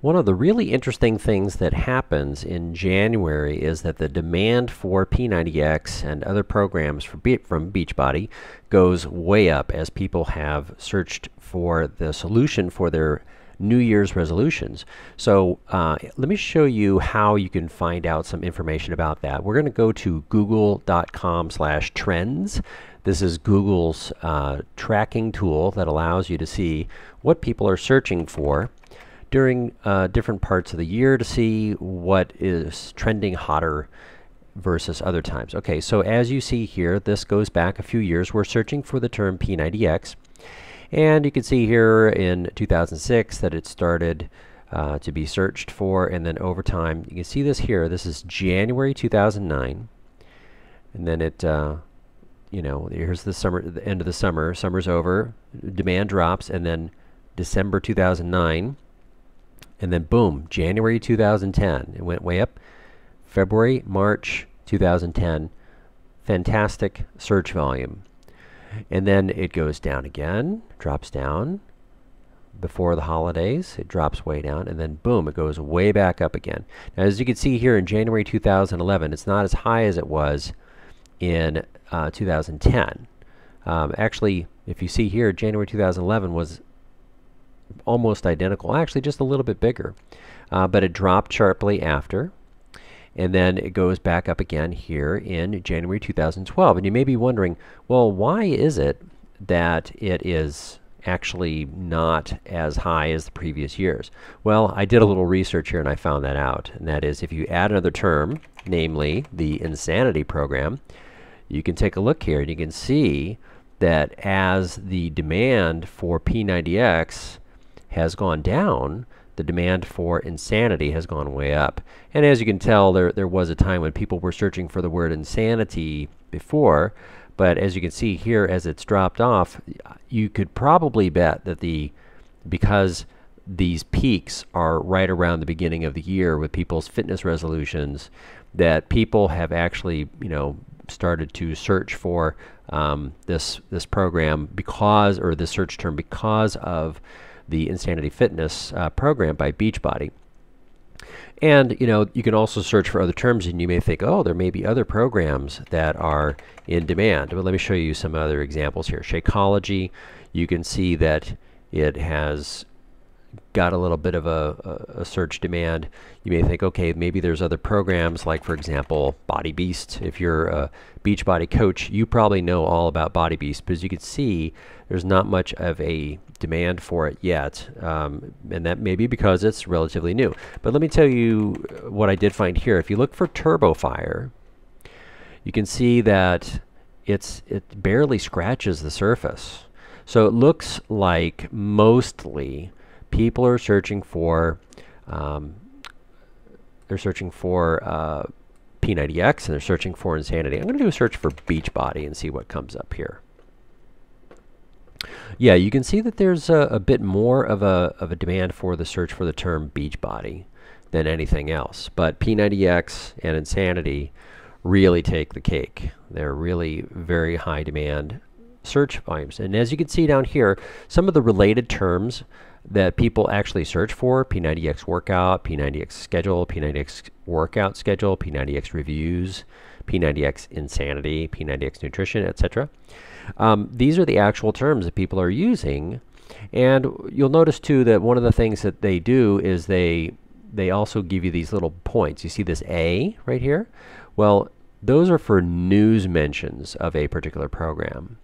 One of the really interesting things that happens in January is that the demand for P90X and other programs from Beachbody goes way up as people have searched for the solution for their New Year's resolutions. So let me show you how you can find out some information about that. We're going to go to google.com/trends. This is Google's tracking tool that allows you to see what people are searching for during different parts of the year to see what is trending hotter versus other times. Okay, so as you see here, this goes back a few years. We're searching for the term P90X. And you can see here in 2006 that it started to be searched for, and then over time, you can see this here. This is January 2009, and then it, you know, here's the summer, the end of the summer. Summer's over, demand drops, and then December 2009, and then boom, January 2010. It went way up. February, March 2010, fantastic search volume. And then it goes down again, drops down. Before the holidays, it drops way down, and then boom, it goes way back up again. Now, as you can see here in January 2011, it's not as high as it was in 2010. Actually, if you see here, January 2011 was almost identical, actually just a little bit bigger. But it dropped sharply after. And then it goes back up again here in January 2012. And you may be wondering, well, why is it that it is actually not as high as the previous years? Well, I did a little research here and I found that out. And that is, if you add another term, namely the Insanity program, you can take a look here and you can see that as the demand for P90X has gone down, the demand for Insanity has gone way up. And as you can tell, there was a time when people were searching for the word insanity before, but as you can see here, as it's dropped off, you could probably bet that because these peaks are right around the beginning of the year with people's fitness resolutions, that people have actually, you know, started to search for this program because, or this search term, because of the Insanity Fitness program by Beachbody. And you know, you can also search for other terms, and you may think, oh, there may be other programs that are in demand. But let me show you some other examples here. Shakeology, you can see that it has got a little bit of a search demand. You may think, okay, maybe there's other programs like, for example, Body Beast. If you're a Beachbody coach, you probably know all about Body Beast, but as you can see, there's not much of a demand for it yet, and that may be because it's relatively new. But let me tell you what I did find here. If you look for TurboFire, you can see that it barely scratches the surface. So it looks like mostly people are searching for P90X, and they're searching for Insanity. I'm going to do a search for Beachbody and see what comes up here. Yeah, you can see that there's a bit more of a demand for the search for the term Beachbody than anything else. But P90X and Insanity really take the cake. They're really very high demand search volumes. And as you can see down here, some of the related terms that people actually search for: P90X workout, P90X schedule, P90X workout schedule, P90X reviews, P90X Insanity, P90X nutrition, etc. These are the actual terms that people are using, and you'll notice too that one of the things that they do is they also give you these little points. You see this A right here? Well, those are for news mentions of a particular program.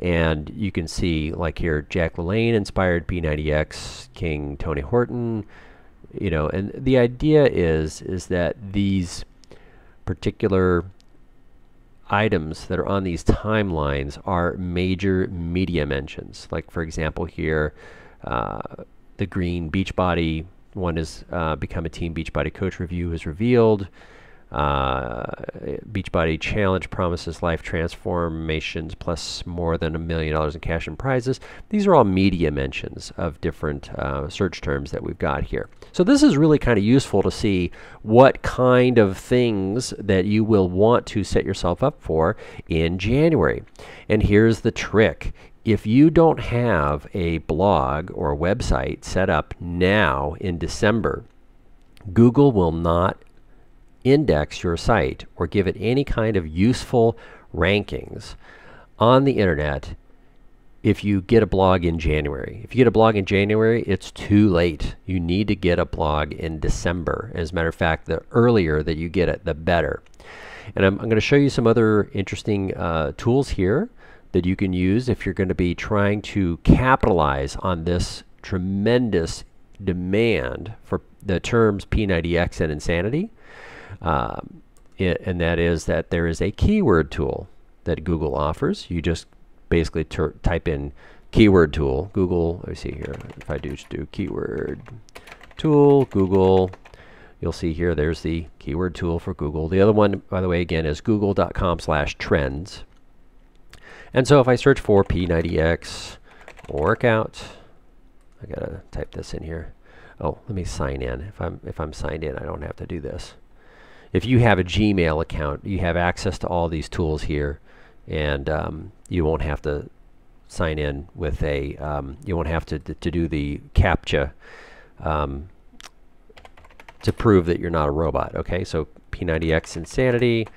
And you can see, like here, Jack LaLanne inspired P90X, King Tony Horton, you know, and the idea is that these particular items that are on these timelines are major media mentions. Like, for example, here, the Green Beachbody one is Become a Team Beachbody Coach review is revealed. Beachbody Challenge promises life transformations plus more than $1 million in cash and prizes. These are all media mentions of different search terms that we've got here. So this is really kind of useful to see what kind of things that you will want to set yourself up for in January. And here's the trick. If you don't have a blog or a website set up now in December, Google will not index your site or give it any kind of useful rankings on the internet if you get a blog in January. If you get a blog in January, it's too late. You need to get a blog in December. As a matter of fact, the earlier that you get it, the better. And I'm going to show you some other interesting tools here that you can use if you're going to be trying to capitalize on this tremendous demand for the terms P90X and Insanity. And that is that there is a keyword tool that Google offers. You just basically type in keyword tool. Google, let me see here. If I do keyword tool, Google, you'll see here there's the keyword tool for Google. The other one, by the way, again, is google.com/trends. And so if I search for P90X workout, I gotta type this in here. Oh, let me sign in. If I'm signed in, I don't have to do this. If you have a Gmail account, you have access to all these tools here, and you won't have to sign in with a, you won't have to do the CAPTCHA to prove that you're not a robot. Okay, so P90X Insanity.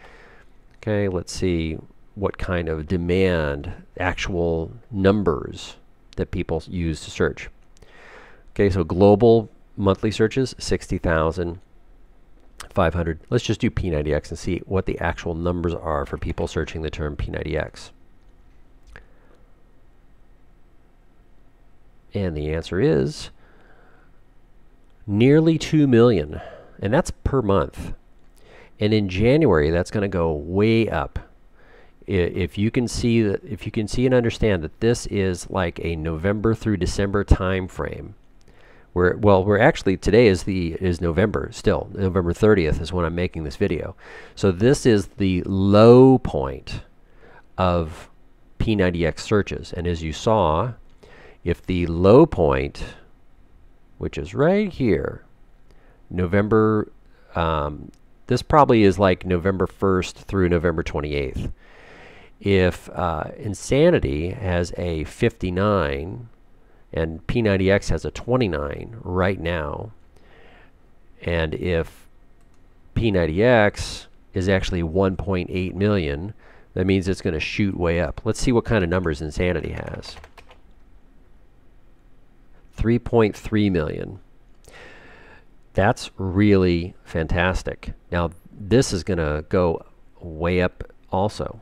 Okay, let's see what kind of demand, actual numbers that people use to search. Okay, so global monthly searches, 60,500. Let's just do P90X and see what the actual numbers are for people searching the term P90X. And the answer is nearly 2 million, and that's per month. And in January, that's going to go way up. If you can see that, if you can see and understand that this is like a November through December time frame, we're actually, today is November still. November 30th is when I'm making this video. So this is the low point of P90X searches. And as you saw, if the low point, which is right here, November, this probably is like November 1st through November 28th. If Insanity has a 59 and P90X has a 29 right now, and if P90X is actually 1.8 million, that means it's going to shoot way up. Let's see what kind of numbers Insanity has. 3.3 million. That's really fantastic. Now, this is going to go way up also.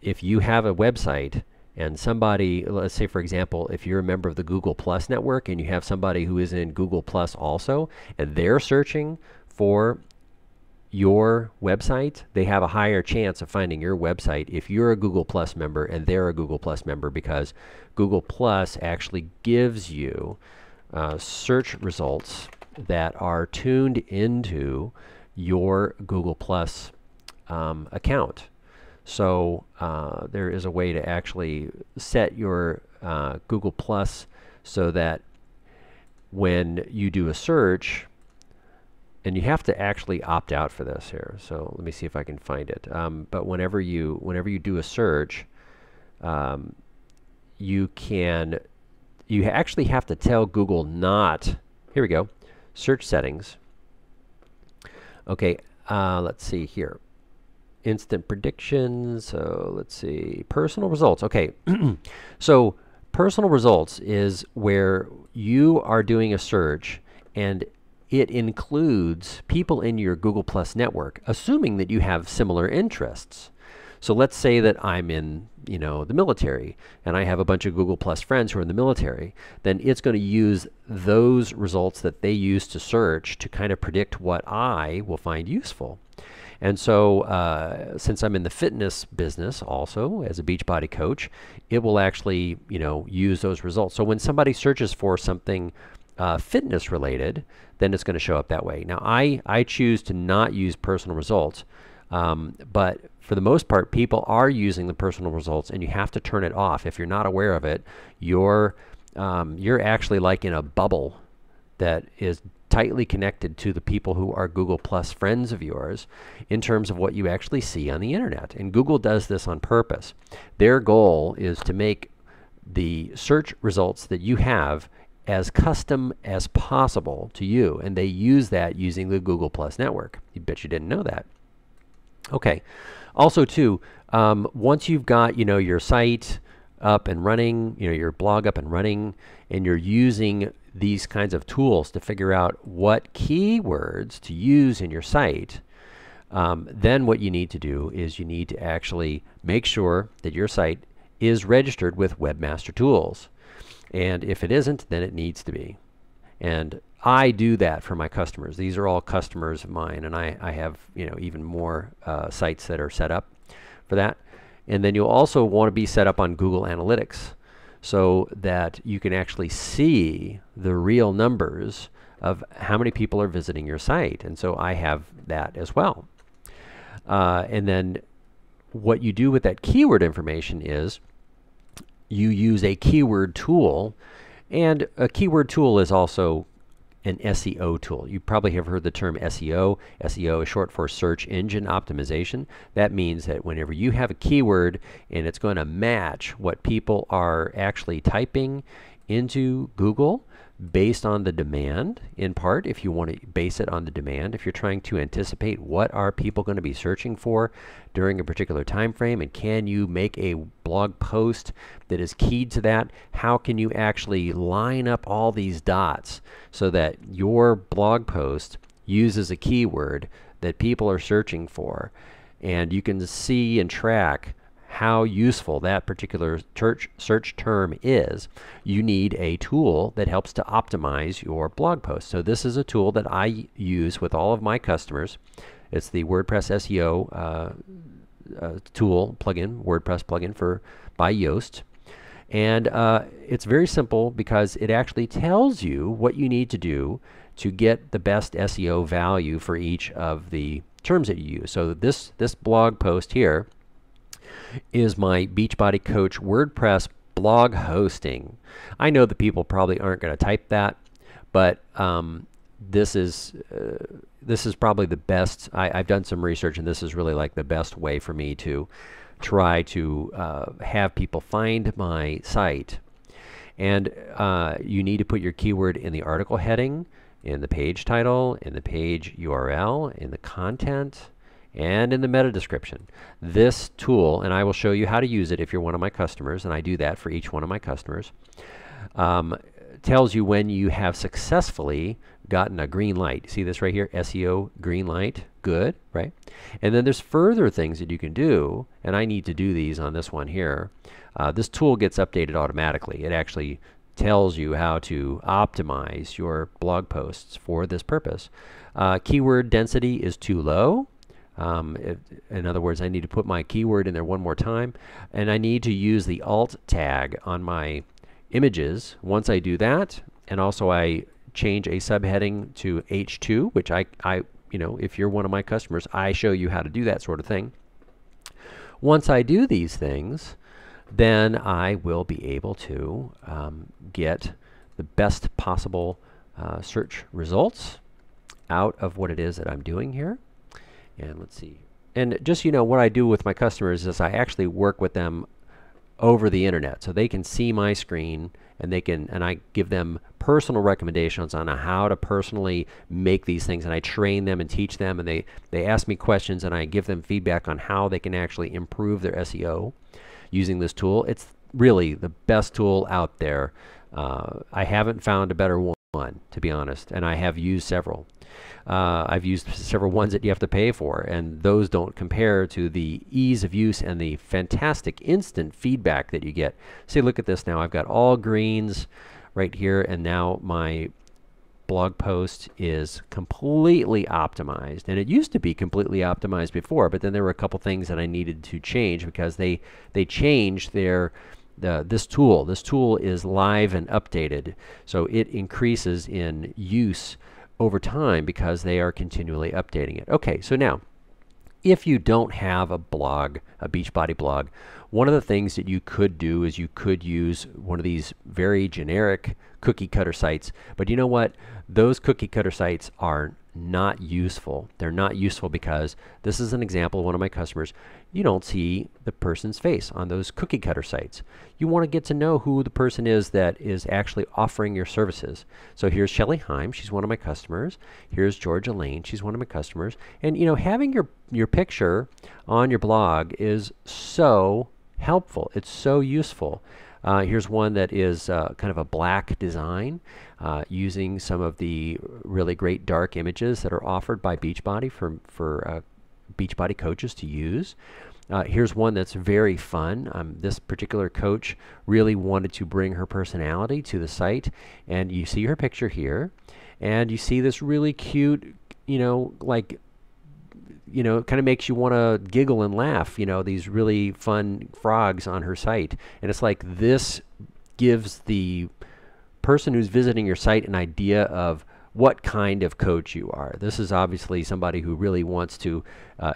If you have a website and somebody, let's say for example, if you're a member of the Google Plus network and you have somebody who is in Google Plus also, and they're searching for your website, they have a higher chance of finding your website if you're a Google Plus member and they're a Google Plus member, because Google Plus actually gives you search results that are tuned into your Google Plus account. So there is a way to actually set your Google Plus so that when you do a search, and you have to actually opt out for this here. So let me see if I can find it. But whenever you do a search, you actually have to tell Google not. Here we go. Search settings. Okay. Let's see here. Instant predictions. So let's see. Personal results. Okay. So personal results is where you are doing a search and it includes people in your Google Plus network, assuming that you have similar interests. So let's say that I'm in, the military, and I have a bunch of Google Plus friends who are in the military. Then it's going to use those results that they use to search to kind of predict what I will find useful. And so since I'm in the fitness business also as a Beachbody coach, it will actually, use those results. So when somebody searches for something fitness related, then it's going to show up that way. Now I choose to not use personal results, but for the most part people are using the personal results, and you have to turn it off. If you're not aware of it, you're actually like in a bubble that is tightly connected to the people who are Google Plus friends of yours in terms of what you actually see on the internet. And Google does this on purpose. Their goal is to make the search results that you have as custom as possible to you, and they use that using the Google Plus network. You bet you didn't know that. Okay. Also, too, once you've got your site up and running, your blog up and running, and you're using these kinds of tools to figure out what keywords to use in your site, then what you need to do is you need to actually make sure that your site is registered with Webmaster Tools. And if it isn't, then it needs to be. And I do that for my customers. These are all customers of mine, and I have even more sites that are set up for that. And then you'll also want to be set up on Google Analytics so that you can actually see the real numbers of how many people are visiting your site. And so I have that as well. And then what you do with that keyword information is you use a keyword tool, and a keyword tool is also an SEO tool. You probably have heard the term SEO. SEO is short for search engine optimization. That means that whenever you have a keyword and it's going to match what people are actually typing into Google based on the demand, in part, if you want to base it on the demand, if you're trying to anticipate what are people going to be searching for during a particular time frame, and can you make a blog post that is keyed to that, how can you actually line up all these dots so that your blog post uses a keyword that people are searching for, and you can see and track how useful that particular search term is. You need a tool that helps to optimize your blog post. So this is a tool that I use with all of my customers. It's the WordPress SEO tool plugin, WordPress plugin by Yoast. And it's very simple because it actually tells you what you need to do to get the best SEO value for each of the terms that you use. So this blog post here is my Beachbody Coach WordPress blog hosting. I know that people probably aren't going to type that, but this is probably the best. I've done some research, and this is really like the best way for me to try to have people find my site. And you need to put your keyword in the article heading, in the page title, in the page URL, in the content, and in the meta description. This tool, and I will show you how to use it if you're one of my customers, and I do that for each one of my customers, tells you when you have successfully gotten a green light. See this right here, SEO green light, good, right? And then there's further things that you can do, and I need to do these on this one here. This tool gets updated automatically. It actually tells you how to optimize your blog posts for this purpose. Keyword density is too low. In other words, I need to put my keyword in there one more time, and I need to use the alt tag on my images. Once I do that, and also I change a subheading to H2, which I if you're one of my customers, I show you how to do that sort of thing. Once I do these things, then I will be able to get the best possible search results out of what it is that I'm doing here. And let's see. And just what I do with my customers is I actually work with them over the internet, so they can see my screen, and I give them personal recommendations on how to personally make these things, and I train them and teach them, and they ask me questions, and I give them feedback on how they can actually improve their SEO using this tool. It's really the best tool out there. I haven't found a better one, to be honest, and I have used several. I've used several ones that you have to pay for, and those don't compare to the ease of use and the fantastic instant feedback that you get. See, look at this now. I've got all greens right here, and now my blog post is completely optimized. And it used to be completely optimized before, but then there were a couple things that I needed to change because they changed this tool. This tool is live and updated, so it increases in use over time because they are continually updating it. Okay, so now, if you don't have a blog, a Beachbody blog, one of the things that you could do is you could use one of these very generic cookie cutter sites. But you know what? Those cookie cutter sites are not useful. They're not useful because this is an example of one of my customers. You don't see the person's face on those cookie cutter sites. You want to get to know who the person is that is actually offering your services. So here's Shelly Heim. She's one of my customers. Here's Georgia Lane. She's one of my customers. And having your picture on your blog is so helpful. It's so useful. Here's one that is kind of a black design using some of the really great dark images that are offered by Beachbody for Beachbody coaches to use. Here's one that's very fun. This particular coach really wanted to bring her personality to the site, and you see her picture here, and you see this really cute, it kind of makes you want to giggle and laugh, these really fun frogs on her site. And it's like this gives the person who's visiting your site an idea of what kind of coach you are. This is obviously somebody who really wants to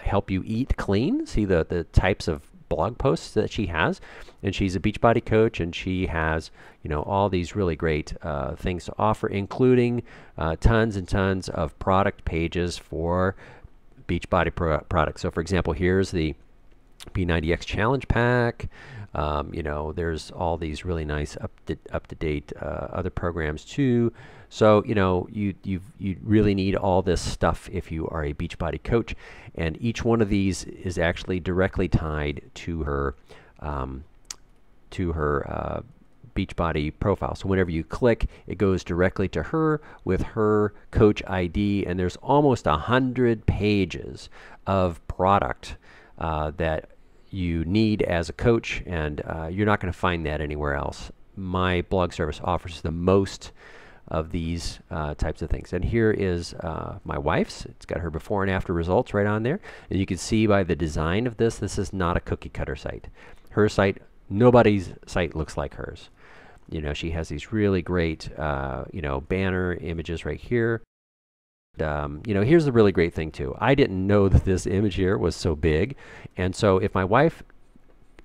help you eat clean. See the types of blog posts that she has. And she's a Beachbody coach, and she has all these really great things to offer, including tons and tons of product pages for Beachbody products. So for example, here's the P90X Challenge Pack. There's all these really nice up-to-date other programs too. So you really need all this stuff if you are a Beachbody coach, and each one of these is actually directly tied to her Beachbody profile. So whenever you click, it goes directly to her with her coach ID, and there's almost 100 pages of product that you need as a coach, and you're not going to find that anywhere else. My blog service offers the most of these types of things. And here is my wife's. It's got her before and after results right on there. And you can see by the design of this is not a cookie cutter site. Her site, nobody's site looks like hers. She has these really great, banner images right here. Here's the really great thing too. I didn't know that this image here was so big. And so if my wife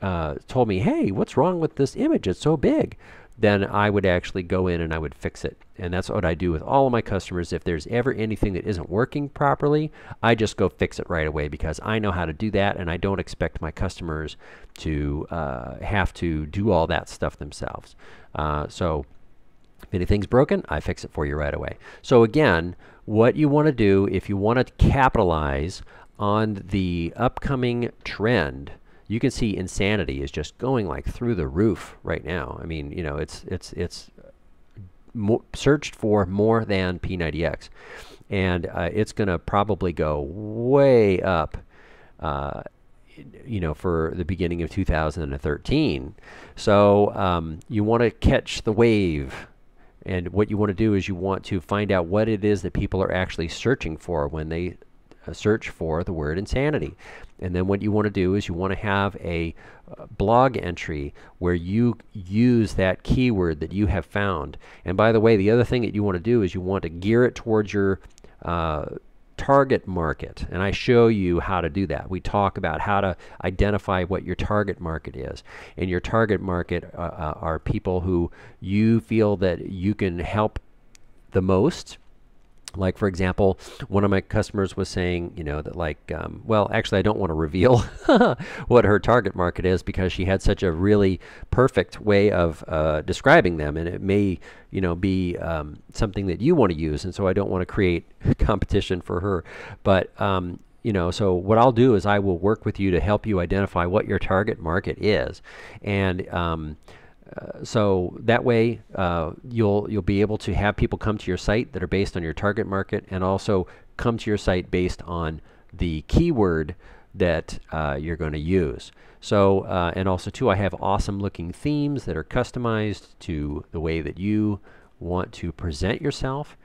told me, hey, what's wrong with this image? It's so big. Then I would actually go in and I would fix it. And that's what I do with all of my customers. If there's ever anything that isn't working properly, I just go fix it right away, because I know how to do that, and I don't expect my customers to have to do all that stuff themselves. So if anything's broken, I fix it for you right away. So again, what you want to do if you want to capitalize on the upcoming trend, you can see Insanity is just going like through the roof right now. I mean, it's searched for more than P90X, and it's going to probably go way up, for the beginning of 2013. So you want to catch the wave. And what you want to do is you want to find out what it is that people are actually searching for when they search for the word insanity. And then what you want to do is you want to have a blog entry where you use that keyword that you have found. And by the way, the other thing that you want to do is you want to gear it towards your target market. And I show you how to do that. We talk about how to identify what your target market is. And your target market are people who you feel that you can help the most. Like, for example, one of my customers was saying, that well, actually, I don't want to reveal what her target market is, because she had such a really perfect way of describing them, and it may, be something that you want to use, and so I don't want to create competition for her. But, so what I'll do is I will work with you to help you identify what your target market is, and so that way you'll be able to have people come to your site that are based on your target market, and also come to your site based on the keyword that you're going to use. So and also too, I have awesome looking themes that are customized to the way that you want to present yourself,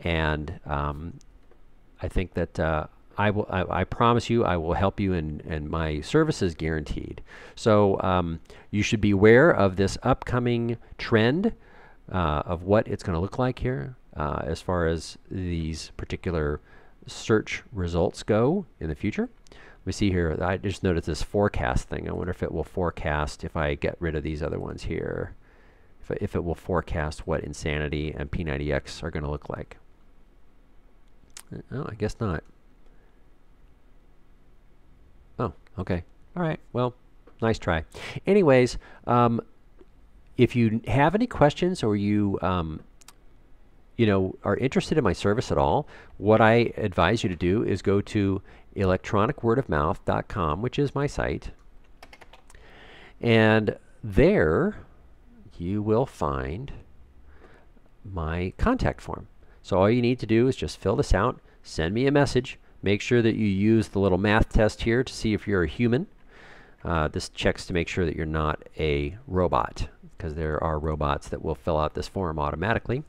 and I think that I promise you I will help you, and my service is guaranteed. So you should be aware of this upcoming trend of what it's going to look like here as far as these particular search results go in the future. Let me see here. I just noticed this forecast thing. I wonder if it will forecast if I get rid of these other ones here. if it will forecast what Insanity and P90X are going to look like. Oh, I guess not. Oh, okay. All right. Well, nice try. Anyways, if you have any questions or you are interested in my service at all, what I advise you to do is go to electronicwordofmouth.com, which is my site. And there you will find my contact form. So all you need to do is just fill this out, send me a message, make sure that you use the little math test here to see if you're a human. This checks to make sure that you're not a robot, because there are robots that will fill out this form automatically.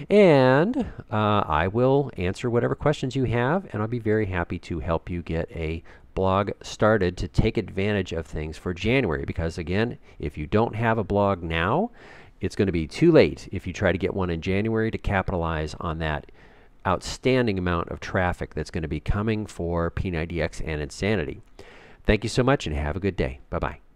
And I will answer whatever questions you have, and I'll be very happy to help you get a blog started to take advantage of things for January. Because again, if you don't have a blog now, it's going to be too late if you try to get one in January to capitalize on that outstanding amount of traffic that's going to be coming for P90X and Insanity. Thank you so much and have a good day. Bye-bye.